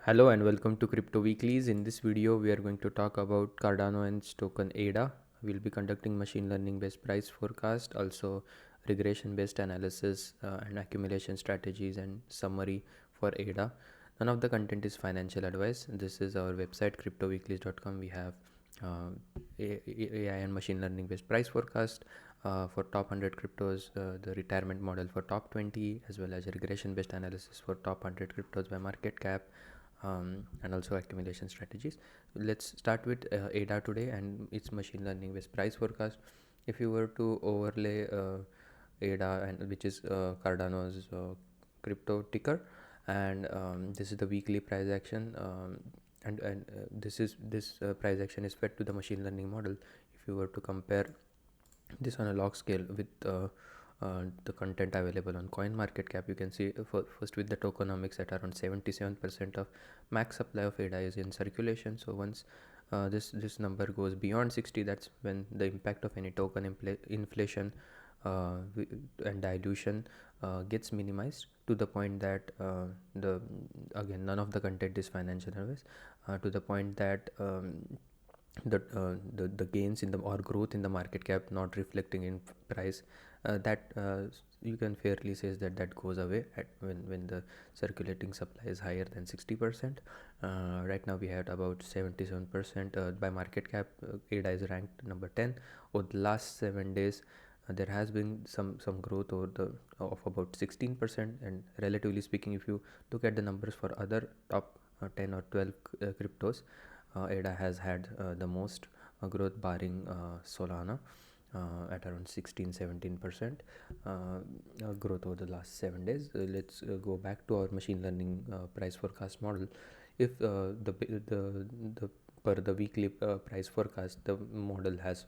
Hello and welcome to Crypto Weeklies. In this video, we are going to talk about Cardano and its token ADA. We'll be conducting machine learning based price forecast, also regression based analysis and accumulation strategies and summary for ADA. None of the content is financial advice. This is our website cryptoweeklies.com. We have uh, AI and machine learning based price forecast for top 100 cryptos, the retirement model for top 20, as well as regression based analysis for top 100 cryptos by market cap, and also accumulation strategies. Let's start with ADA today and its machine learning based price forecast. If you were to overlay ADA, and which is Cardano's crypto ticker, and this is the weekly price action, and this price action is fed to the machine learning model. If you were to compare this on a log scale with the content available on coin market cap, you can see first with the tokenomics at around 77% of max supply of ADA is in circulation. So once this number goes beyond 60, that's when the impact of any token inflation and dilution gets minimized to the point that the again, none of the content is financial advice, to the point that the gains in the or growth in the market cap not reflecting in price, that you can fairly say that goes away when the circulating supply is higher than 60%. Right now we had about 77% by market cap. ADA is ranked number 10. Over the last 7 days, there has been some growth of about 16%, and relatively speaking, if you look at the numbers for other top 10 or 12 cryptos, ADA has had the most growth, barring Solana at around 16-17% growth over the last 7 days. Let's go back to our machine learning price forecast model. If the per the weekly price forecast, the model has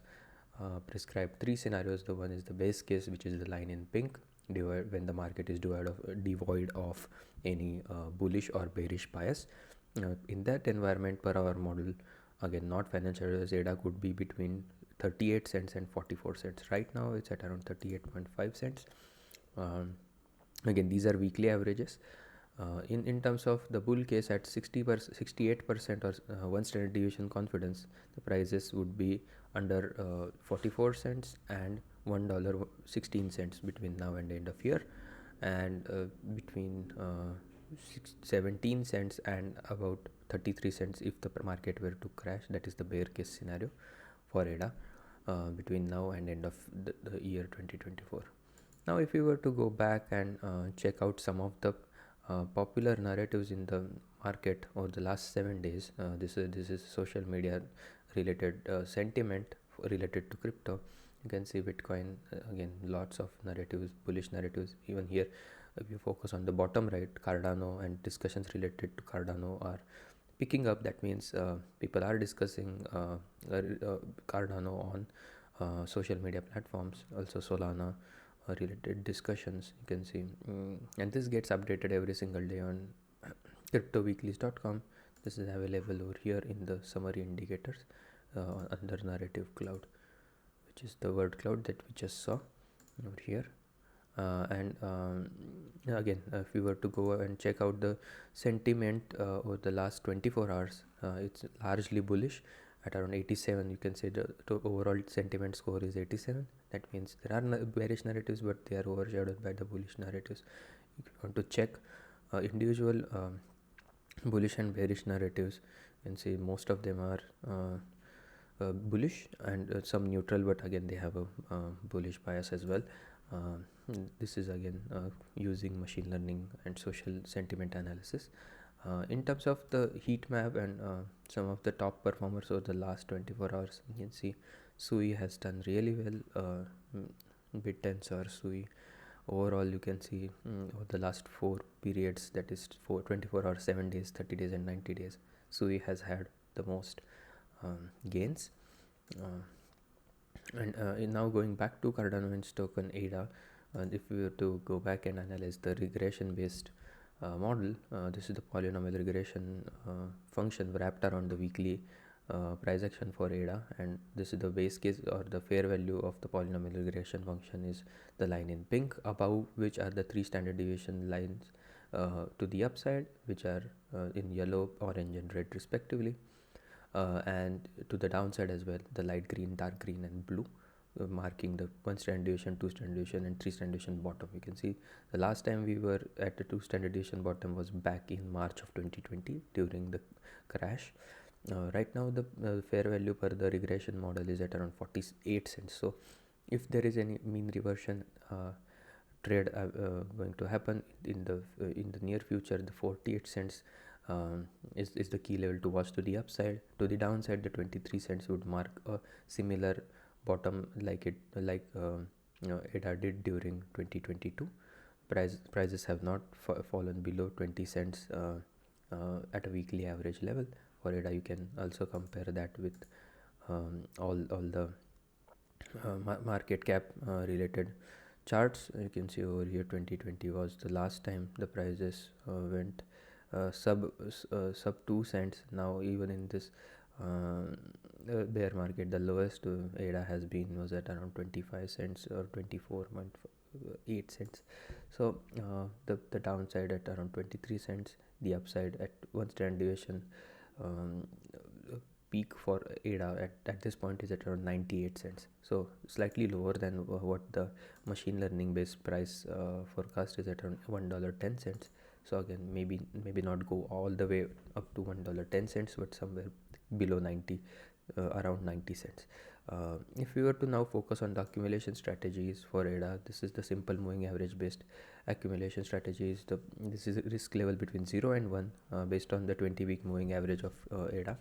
prescribed three scenarios. The one is the base case, which is the line in pink, when the market is devoid of any bullish or bearish bias. In that environment, per our model, again not financial advice, ADA could be between 38 cents and 44 cents. Right now it's at around 38.5 cents. Again, these are weekly averages. In terms of the bull case, at 68% or 1 standard deviation confidence, the prices would be under 44 cents and $1.16 between now and the end of year, and between 17 cents and about 33 cents if the market were to crash. That is the bear case scenario for ADA between now and end of the year 2024. Now if we were to go back and check out some of the popular narratives in the market over the last 7 days, this is social media related sentiment related to crypto. You can see Bitcoin, again lots of narratives, bullish narratives. Even here, if you focus on the bottom right, Cardano and discussions related to Cardano are picking up. That means people are discussing Cardano on social media platforms, also Solana related discussions, you can see. And this gets updated every single day on cryptoweeklies.com. This is available over here in the summary indicators under NarrativeCloud, which is the word cloud that we just saw over here. And again, if we were to go and check out the sentiment over the last 24 hours, it's largely bullish at around 87. You can say the overall sentiment score is 87. That means there are bearish narratives, but they are overshadowed by the bullish narratives. If you want to check individual bullish and bearish narratives, you can see most of them are bullish, and some neutral, but again they have a bullish bias as well. This is again using machine learning and social sentiment analysis. In terms of the heat map and some of the top performers over the last 24 hours, you can see SUI has done really well. BitTensor, SUI. Overall, you can see over the last 4 periods, that is 24 hours, 7 days, 30 days, and 90 days, SUI has had the most gains. And now going back to Cardano and token ADA, and if we were to go back and analyze the regression based model, this is the polynomial regression function wrapped around the weekly price action for ADA, and this is the base case or the fair value of the polynomial regression function is the line in pink, above which are the 3 standard deviation lines to the upside, which are in yellow, orange and red respectively, and to the downside as well, the light green, dark green and blue, marking the 1 standard deviation, 2 standard deviation and 3 standard deviation bottom. You can see the last time we were at the 2 standard deviation bottom was back in March of 2020 during the crash. Right now the fair value per the regression model is at around 48 cents. So if there is any mean reversion trade going to happen in the near future, the 48 cents is the key level to watch to the upside. To the downside, the 23 cents would mark a similar bottom like ADA did during 2022. Prices have not fallen below 20 cents at a weekly average level. For ADA, you can also compare that with all the market cap related charts. You can see over here 2020 was the last time the prices went sub 2 cents. Now even in this bear market, the lowest ADA has been was at around 25 cents or 24.8 cents. So the downside at around 23 cents, the upside at 1 standard deviation peak for ADA at this point is at around 98 cents. So slightly lower than what the machine learning based price forecast is at around $1.10. So again, maybe not go all the way up to $1.10, but somewhere below 90, around 90 cents. If we were to now focus on the accumulation strategies for ADA, this is the simple moving average based accumulation strategies. This is a risk level between 0 and 1 based on the 20-week moving average of ADA.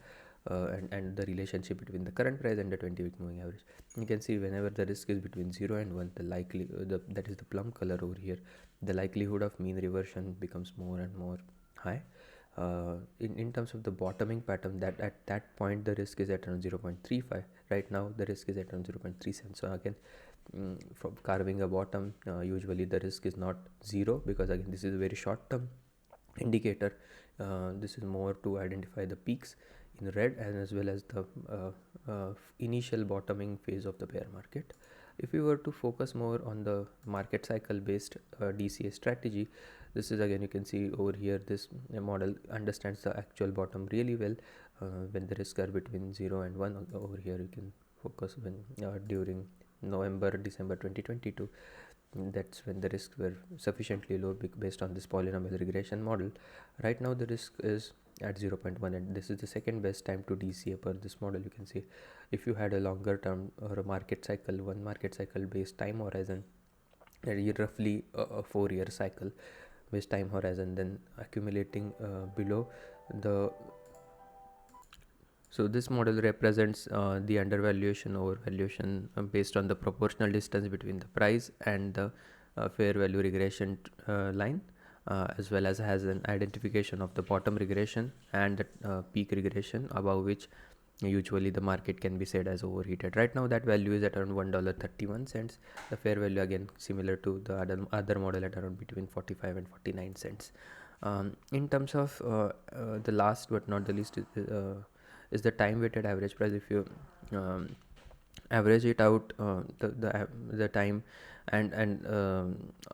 And the relationship between the current price and the 20-week moving average. You can see whenever the risk is between 0 and 1, that is the plum color over here, the likelihood of mean reversion becomes more and more high. In terms of the bottoming pattern, that at that point the risk is at around 0.35. Right now the risk is at around 0.3 cents. So again, from carving a bottom, usually the risk is not 0, because again this is a very short term indicator. This is more to identify the peaks in red and as well as the initial bottoming phase of the bear market. If we were to focus more on the market cycle based DCA strategy, this is again, you can see over here, this model understands the actual bottom really well when the risks are between 0 and 1. Over here you can focus when during December 2022, that's when the risks were sufficiently low based on this polynomial regression model. Right now the risk is at 0.1, and this is the second best time to DCA per this model. You can see if you had a longer term or a market cycle, one market cycle based time horizon, roughly a 4-year cycle based time horizon, then accumulating below the. So this model represents the undervaluation overvaluation based on the proportional distance between the price and the fair value regression line, as well as has an identification of the bottom regression and the peak regression, above which usually the market can be said as overheated. Right now that value is at around $1.31. The fair value again similar to the other model at around between 45 and 49 cents. In terms of the last but not the least is the time weighted average price. If you average it out, the time and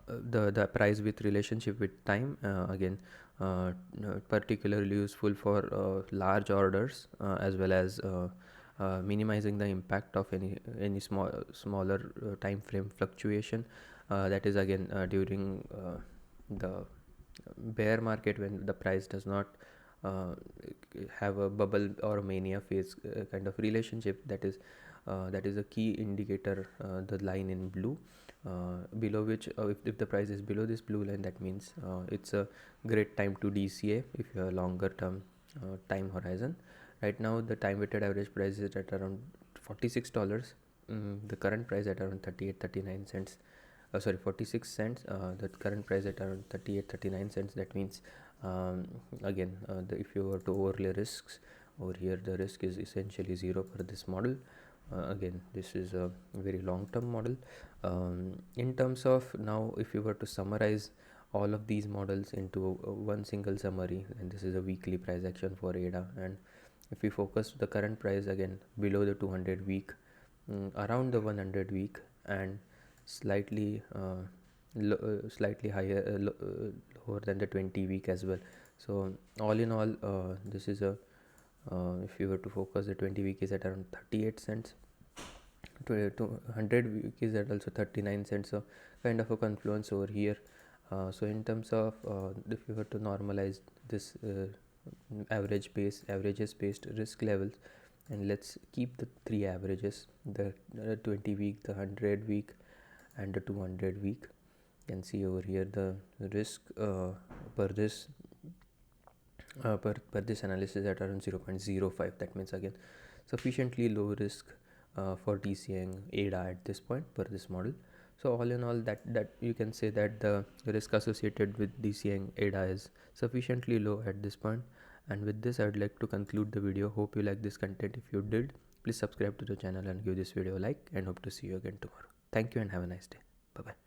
the price with relationship with time, again particularly useful for large orders as well as minimizing the impact of any smaller time frame fluctuation. That is again during the bear market, when the price does not have a bubble or a mania phase kind of relationship. That is a key indicator, the line in blue, below which if the price is below this blue line, that means it's a great time to DCA if you have a longer term time horizon. Right now the time weighted average price is at around $46. The current price at around 38-39 cents. 46 cents. The current price at around 38-39 cents. That means again if you were to overlay risks over here, the risk is essentially 0 for this model. Again, this is a very long term model. In terms of now, if you were to summarize all of these models into one single summary, and this is a weekly price action for ADA, and if we focus the current price again below the 200 week, around the 100 week, and slightly higher lower than the 20-week as well. So all in all, this is a if you were to focus, the 20-week is at around 38 cents, to 100-week is at also 39 cents, so kind of a confluence over here. So in terms of if you were to normalize this averages based risk levels, and let's keep the three averages, the 20-week, the 100-week, and the 200-week. You can see over here the risk per this per this analysis at around 0.05. That means again sufficiently low risk for DCing ADA at this point per this model. So all in all, that you can say that the risk associated with DCing ADA is sufficiently low at this point. And with this, I would like to conclude the video. Hope you like this content. If you did, please subscribe to the channel and give this video a like, and hope to see you again tomorrow. Thank you and have a nice day. Bye bye.